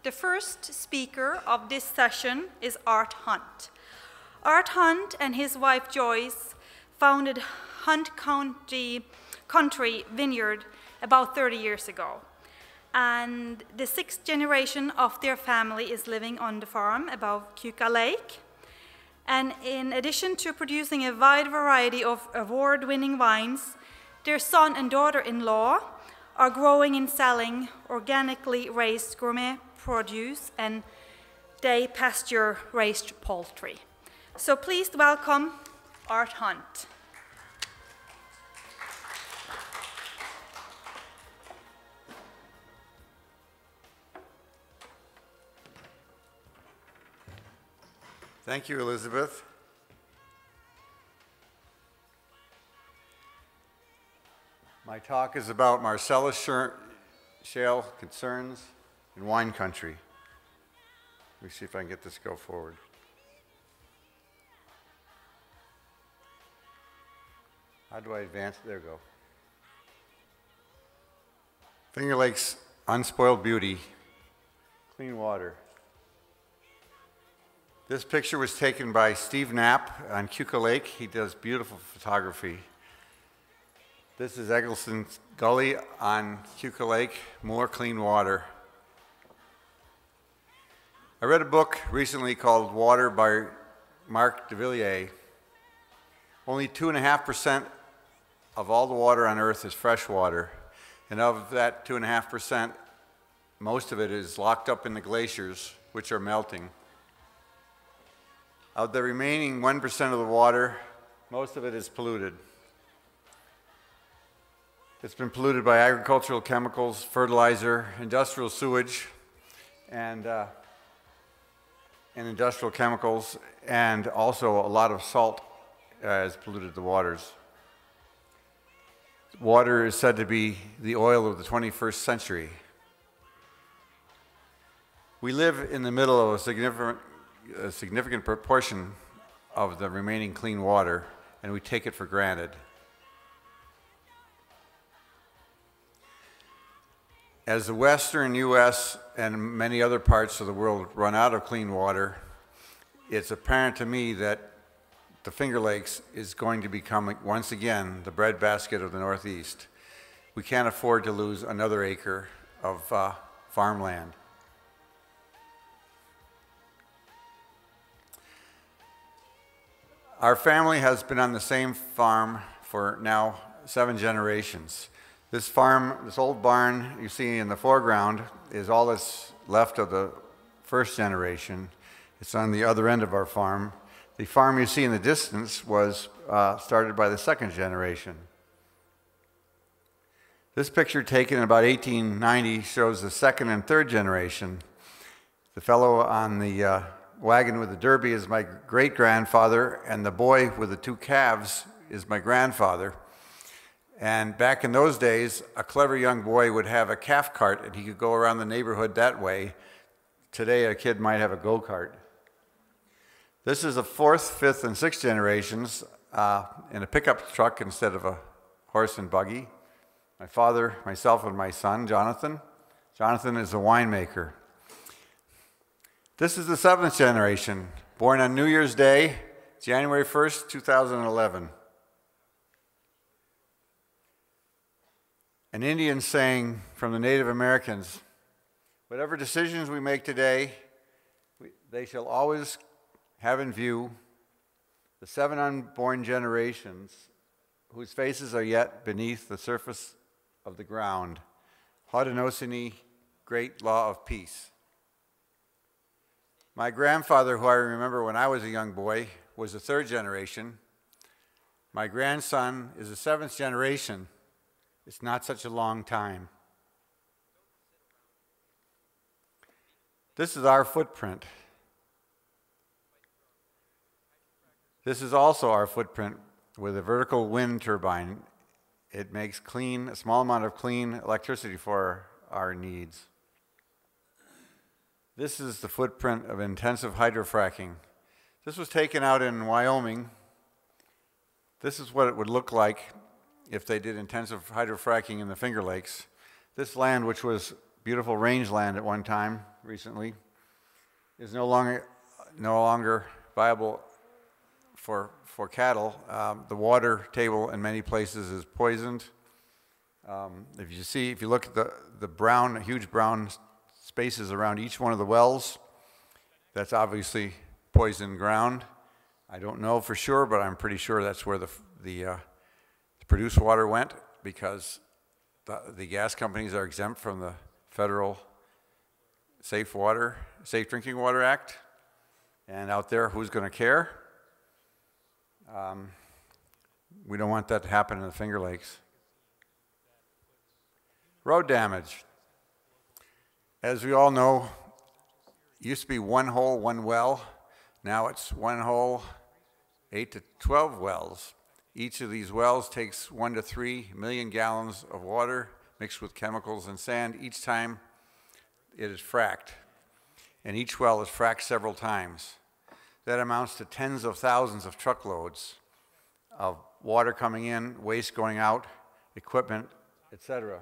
The first speaker of this session is Art Hunt. Art Hunt and his wife Joyce founded Country Vineyard about 30 years ago. And the 6th generation of their family is living on the farm above Cuca Lake. And in addition to producing a wide variety of award-winning wines, their son and daughter-in-law are growing and selling organically raised gourmet produce and they pasture-raised poultry. So please welcome Art Hunt. Thank you, Elizabeth. My talk is about Marcellus shale concerns in wine country. Let me see if I can get this to go forward. How do I advance? There we go. Finger Lake's unspoiled beauty, clean water. This picture was taken by Steve Knapp on Cuca Lake. He does beautiful photography. This is Eggleston's Gully on Cuca Lake, more clean water. I read a book recently called Water by Mark de Villiers. Only 2.5% of all the water on Earth is fresh water. And of that 2.5%, most of it is locked up in the glaciers, which are melting. Of the remaining 1% of the water, most of it is polluted. It's been polluted by agricultural chemicals, fertilizer, industrial sewage, and industrial chemicals, and also a lot of salt has polluted the waters. Water is said to be the oil of the 21st century. We live in the middle of a significant proportion of the remaining clean water, and we take it for granted. As the western U.S. and many other parts of the world run out of clean water, it's apparent to me that the Finger Lakes is going to become, once again, the breadbasket of the Northeast. We can't afford to lose another acre of farmland. Our family has been on the same farm for now 7 generations. This farm, this old barn you see in the foreground is all that's left of the first generation. It's on the other end of our farm. The farm you see in the distance was started by the 2nd generation. This picture taken in about 1890 shows the 2nd and 3rd generation. The fellow on the wagon with the derby is my great-grandfather, and the boy with the 2 calves is my grandfather. And back in those days, a clever young boy would have a calf cart, and he could go around the neighborhood that way. Today, a kid might have a go-kart. This is the 4th, 5th, and 6th generations in a pickup truck instead of a horse and buggy. My father, myself, and my son, Jonathan. Jonathan is a winemaker. This is the 7th generation, born on New Year's Day, January 1st, 2011. An Indian saying from the Native Americans, whatever decisions we make today, they shall always have in view the 7 unborn generations whose faces are yet beneath the surface of the ground. Haudenosaunee, great law of peace. My grandfather, who I remember when I was a young boy, was the 3rd generation. My grandson is the 7th generation. It's not such a long time. This is our footprint. This is also our footprint with a vertical wind turbine. It makes a small amount of clean electricity for our needs. This is the footprint of intensive hydrofracking. This was taken out in Wyoming. This is what it would look like if they did intensive hydrofracking in the Finger Lakes. This land, which was beautiful rangeland at one time, recently, is no longer viable for cattle. The water table in many places is poisoned. If you look at the huge brown spaces around each one of the wells, that's obviously poisoned ground. I don't know for sure, but I'm pretty sure that's where the produced water went, because the gas companies are exempt from the federal Safe Drinking Water Act. And out there, who's going to care? We don't want that to happen in the Finger Lakes. Road damage. As we all know, it used to be one hole, one well. Now it's one hole, 8 to 12 wells. Each of these wells takes 1 to 3 million gallons of water mixed with chemicals and sand each time it is fracked. And each well is fracked several times. That amounts to tens of thousands of truckloads of water coming in, waste going out, equipment, etc.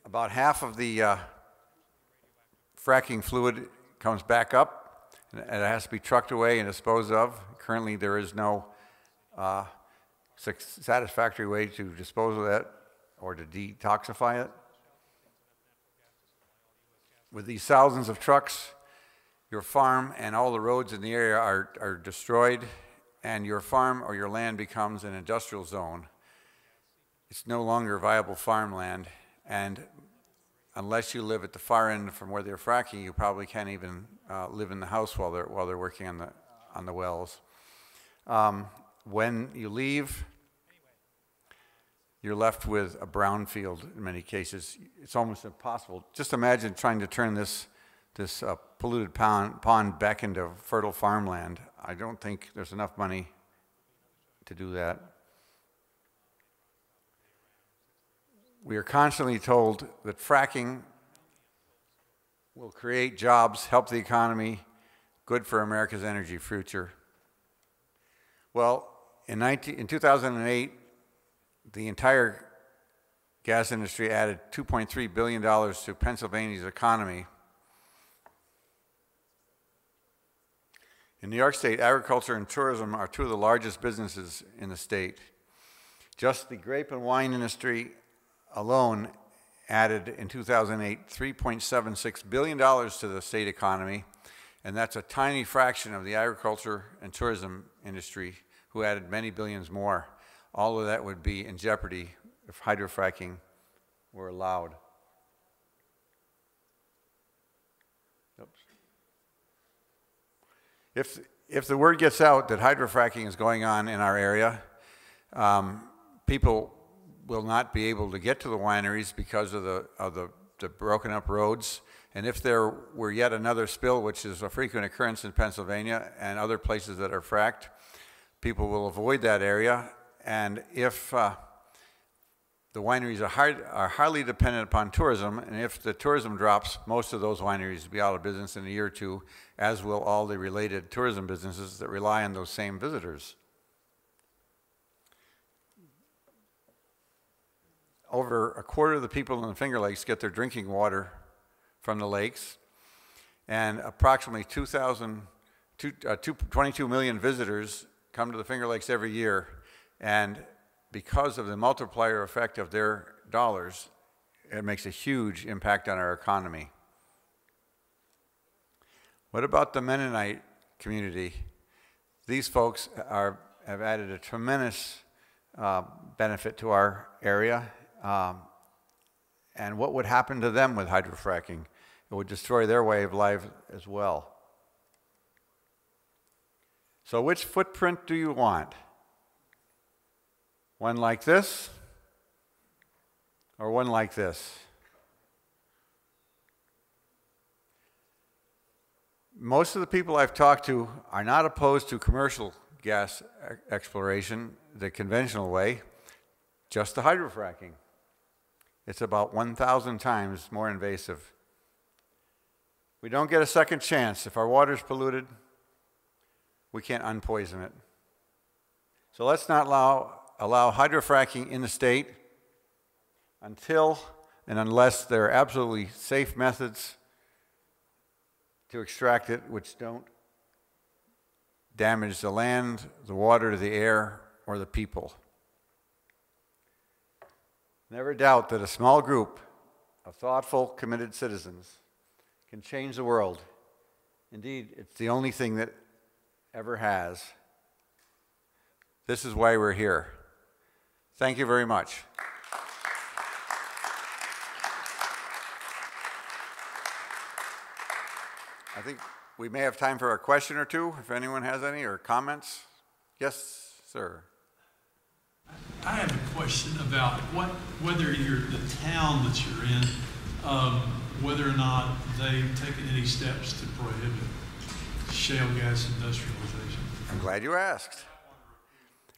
About half of the fracking fluid comes back up, and it has to be trucked away and disposed of. Currently, there is no satisfactory way to dispose of that or to detoxify it. With these thousands of trucks, your farm and all the roads in the area are destroyed, and your farm or your land becomes an industrial zone. It's no longer viable farmland, and unless you live at the far end from where they're fracking, you probably can't even live in the house while they're working on the wells. When you leave, you're left with a brown field in many cases. It's almost impossible. Just imagine trying to turn this polluted pond back into fertile farmland. I don't think there's enough money to do that. We are constantly told that fracking will create jobs, help the economy, good for America's energy future. Well, in 2008, the entire gas industry added $2.3 billion to Pennsylvania's economy. In New York State, agriculture and tourism are two of the largest businesses in the state. Just the grape and wine industry alone added in 2008 $3.76 billion to the state economy, and that's a tiny fraction of the agriculture and tourism industry, who added many billions more. All of that would be in jeopardy if hydrofracking were allowed. Oops. If the word gets out that hydrofracking is going on in our area, people will not be able to get to the wineries because of the broken up roads. And if there were yet another spill, which is a frequent occurrence in Pennsylvania and other places that are fracked, people will avoid that area. And if the wineries are highly dependent upon tourism, and if the tourism drops, most of those wineries will be out of business in a year or two, as will all the related tourism businesses that rely on those same visitors. Over a quarter of the people in the Finger Lakes get their drinking water from the lakes, and approximately 22 million visitors come to the Finger Lakes every year, and because of the multiplier effect of their dollars, it makes a huge impact on our economy. What about the Mennonite community? These folks have added a tremendous benefit to our area. And what would happen to them with hydrofracking? It would destroy their way of life as well. So which footprint do you want? One like this, or one like this? Most of the people I've talked to are not opposed to commercial gas exploration the conventional way, just the hydrofracking. It's about 1,000 times more invasive. We don't get a second chance. If our water's polluted, we can't unpoison it. So let's not allow hydrofracking in the state until and unless there are absolutely safe methods to extract it which don't damage the land, the water, the air, or the people. Never doubt that a small group of thoughtful, committed citizens can change the world. Indeed, it's the only thing that ever has. This is why we're here. Thank you very much. I think we may have time for a question or two, if anyone has any, or comments. Yes, sir. I have a question about whether the town that you're in, whether or not they've taken any steps to prohibit shale gas industrialization. I'm glad you asked.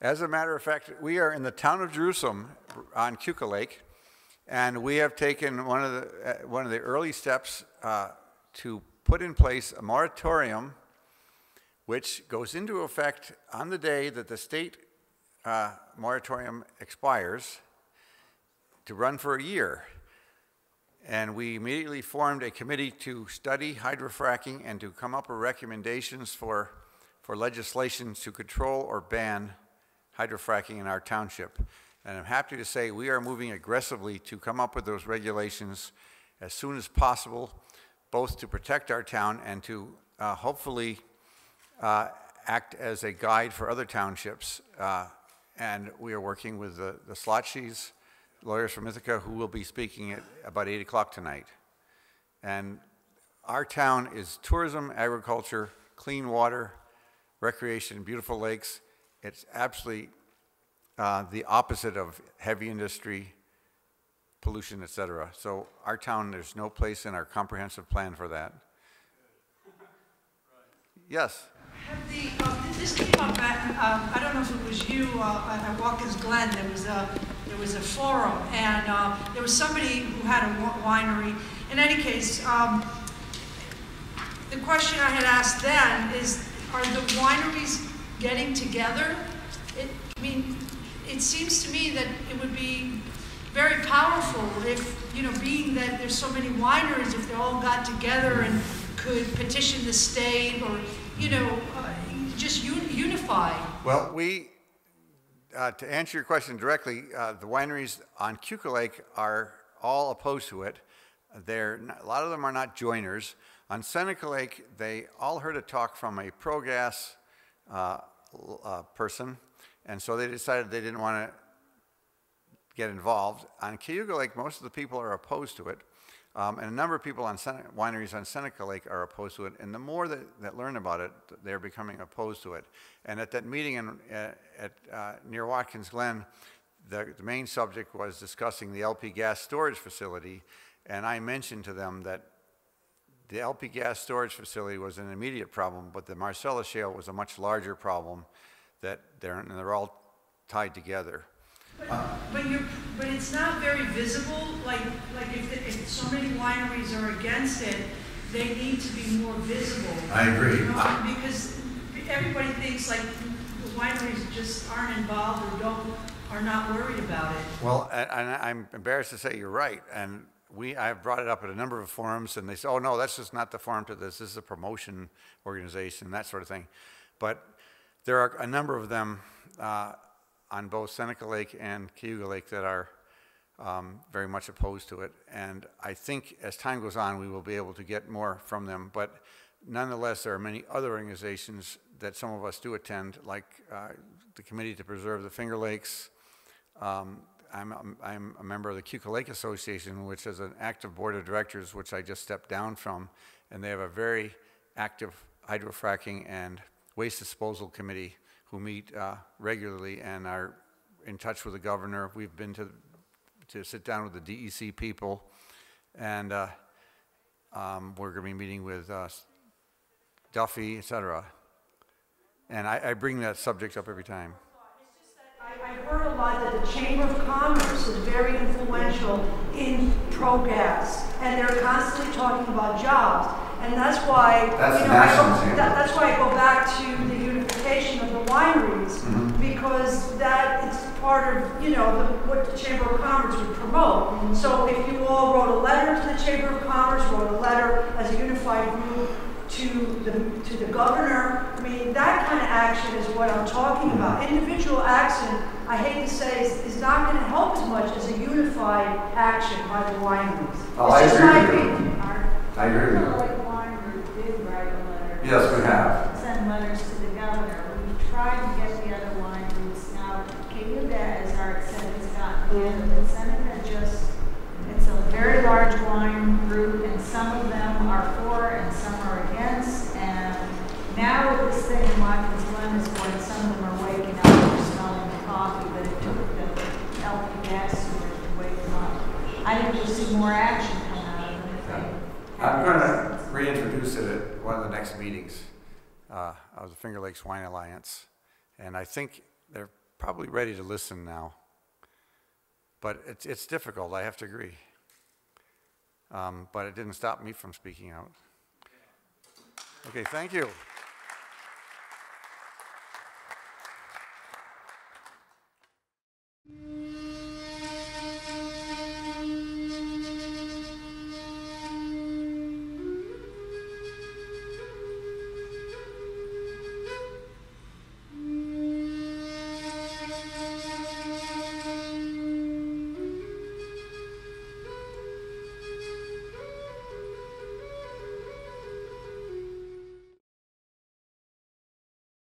As a matter of fact, we are in the town of Jerusalem on Keuka Lake, and we have taken one of the early steps to put in place a moratorium which goes into effect on the day that the state moratorium expires, to run for a year. And we immediately formed a committee to study hydrofracking and to come up with recommendations for legislation to control or ban hydrofracking in our township. And I'm happy to say we are moving aggressively to come up with those regulations as soon as possible, both to protect our town and to hopefully act as a guide for other townships. And we are working with the Slotchys, lawyers from Ithaca, who will be speaking at about 8 o'clock tonight. And our town is tourism, agriculture, clean water, recreation, beautiful lakes. It's absolutely the opposite of heavy industry, pollution, etc. So our town, there's no place in our comprehensive plan for that. Yes? This came up at, I don't know if it was you, at Watkins Glen, there was a forum, and there was somebody who had a winery. In any case, the question I had asked then is, are the wineries getting together? I mean, it seems to me that it would be very powerful if, being that there's so many wineries, if they all got together and could petition the state or, just unify. Well, to answer your question directly, the wineries on Keuka Lake are all opposed to it. A lot of them are not joiners. On Seneca Lake, they all heard a talk from a pro-gas person, and so they decided they didn't want to get involved. On Cayuga Lake, most of the people are opposed to it, and a number of people on wineries on Seneca Lake are opposed to it, and the more that learn about it, they're becoming opposed to it. And at that meeting near Watkins Glen, the main subject was discussing the LP gas storage facility, and I mentioned to them that the LP gas storage facility was an immediate problem, but the Marcellus Shale was a much larger problem, that they're all tied together. But it's not very visible. Like if so many wineries are against it, they need to be more visible. I agree. Because everybody thinks like the wineries just aren't involved or are not worried about it. Well, and I'm embarrassed to say you're right. And I've brought it up at a number of forums, and they say, "Oh no, that's just not the forum to this. This is a promotion organization, that sort of thing." But there are a number of them on both Seneca Lake and Cayuga Lake that are very much opposed to it. And I think as time goes on, we will be able to get more from them. But nonetheless, there are many other organizations that some of us do attend, like the Committee to Preserve the Finger Lakes. I'm a member of the Keuka Lake Association, which has an active board of directors, which I just stepped down from, and they have a very active hydrofracking and waste disposal committee who meet regularly and are in touch with the governor. We've been to sit down with the DEC people, and we're going to be meeting with Duffy, etc. And I bring that subject up every time. I heard a lot that the Chamber of Commerce is very influential in pro-gas, and they're constantly talking about jobs, and that's why that's why I go back to the unification of the wineries, because that is part of what the Chamber of Commerce would promote. So if you all wrote a letter to the Chamber of Commerce, wrote a letter as a unified group to the governor. I mean, that kind of action is what I'm talking about. Individual action, I hate to say, is not going to help as much as a unified action by the wineries. Oh, I agree with you. Opinion. I agree with you. Like Wineries did write a letter. Yes, we have. Send letters to the governor. We tried to get the other wineries. Now, Cayuga, as Art said, has gotten together, but Seneca just, it's a very large wine group, and some of them are for and some are against. And now with this thing in Watkins Glen is going, some of them are waking up and smelling the coffee, but it took the LP gas sewers to wake them up. I think we'll see more action come out of it. I'm going to reintroduce it at one of the next meetings of the Finger Lakes Wine Alliance, and I think they're probably ready to listen now. But it's difficult, I have to agree. But it didn't stop me from speaking out. Okay, thank you.